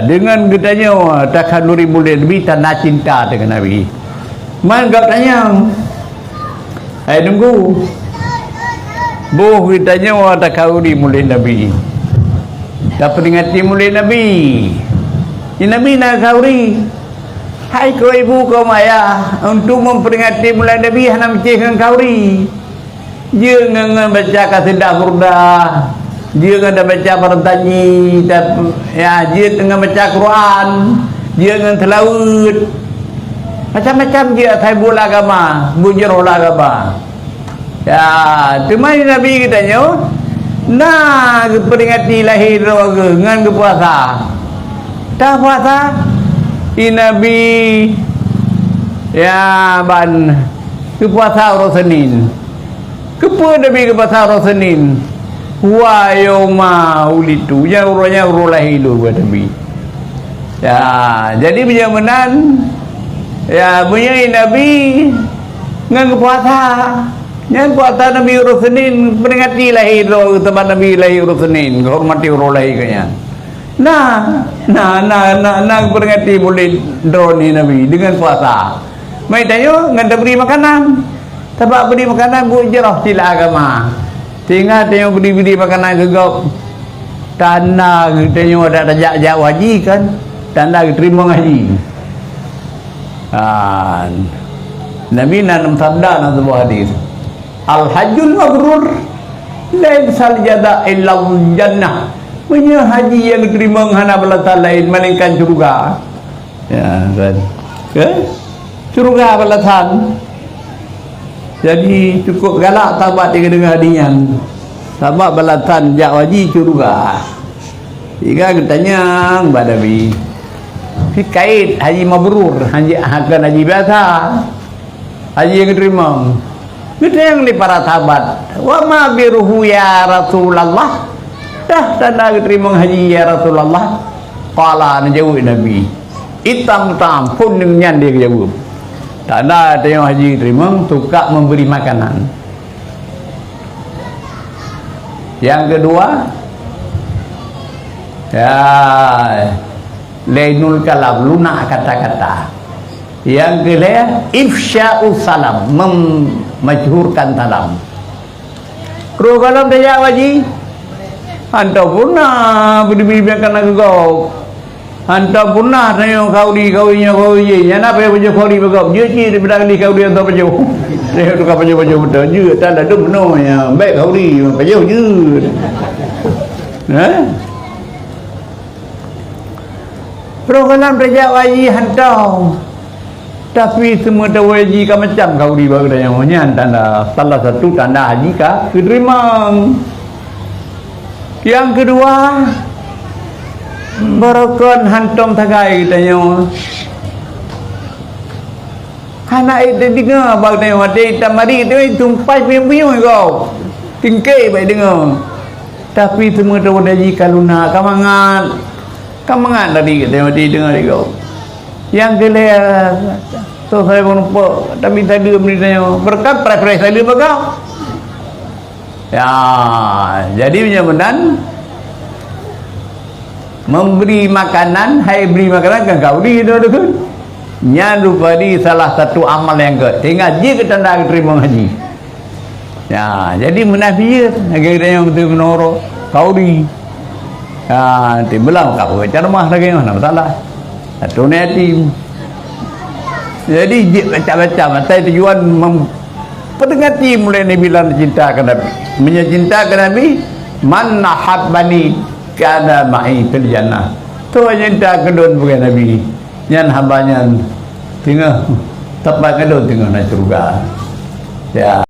Dengan katanya takaluri mulia Nabi, tanda cinta dengan Nabi. Man katanya, nunggu. Boh katanya takaluri mulia Nabi. Dah peringati mulia Nabi. Ini Nabi nak kauri. Hai kau ibu kau ayah, untuk memperingati mulia Nabi hanya mencihkan kauri. Jangan baca kasidah burdah. Jangan baca bertanyi, ya, jangan baca Quran, jangan telawud, macam-macam dia saya bola agama, bujerola agama. Ya, cuma Nabi katanya, nah peringati lahir dengan puasa, tak puasa, ini Nabi, ya ban, puasa hari Senin, kepada Nabi puasa hari Senin. Wa yauma ulitu ya uranya urulahi dulu Nabi. Ya, jadi berjamanan ya punya Nabi ngan puasa. Ngan puasa Nabi urus Senin peringati lahir tempat Nabi lahir urus Senin, hormati urulahi kanya. Nah peringati boleh drone Nabi dengan puasa. Mai tanya ngan beri makanan. Sebab beri makanan bu jerah sila agama. Tinggal tengok beri-beri makanan gegap. Tanda tengok ada rajak haji kan. Tanda terima haji. Nabi nanam sabda dalam sebuah hadis. Al-hajjul mabrur la yabsal jada illa jannah. Punya haji yang diterima hana balasan lain melainkan surga. Ya kan. Surga balasan. Jadi cukup galak tabat dia dengan hadian. Tabat balasan jak haji surga. Jika katanya kepada Nabi, si kait haji mabrur, haji akan haji biasa. Haji yang diterima. Kita yang di para sahabat, wa ma biruhu ya Rasulullah. Dah tanda diterima haji ya Rasulullah. Qala najawab Nabi. Itam pun dengan dia jawab. Tanda tengok haji terima suka memberi makanan. Yang kedua, ya lainul kalam, lunak kata-kata. Yang kedua, ifsya'us salam, memasyhurkan salam. Kru kalam dia haji, anda pernah beri makanan kau. Anta pernah tanya kaurinya nak payah baju kauri begau dia ci daripada kali kauri atau baju dia tukar baju betul je tak ada benar yang baik kauri baju je program rejak haji hantau tapi semua tahu haji kan macam kauri bagusnya tanda salah satu tanda haji kah diterima. Yang kedua, Barakon hantam tagai katanya. Anak itu dengar abang tanya mati tamari tu tumpai piung-piung kau. Tingkai baik dengar. Tapi semua tahu haji kaluna kamangan tadi katanya mati dengar kau. Yang kedua so saya pun lupa tapi tadi tanya berkat preferensi saya bagau. Ya, jadi benar-benar memberi makanan, hai beri makanan kan kau di itu kan. Nya rupadi salah satu amal yang ke. Tinggal je kita nak terima haji. Ya, jadi menafiir negara yang betul menoro kau di. Ya, timbelang kau cara mah lagi mana masalah. Satu netim. Jadi baca-baca mata tujuan memperingati mulai Nabi lan cinta ke Nabi. Mencintakan Nabi, man nahabbani kana ma'i fil jannah. Tu cinta kedon bukan Nabi. Nyan hambanya tengah tepat kedon tengah nak surga. Ya.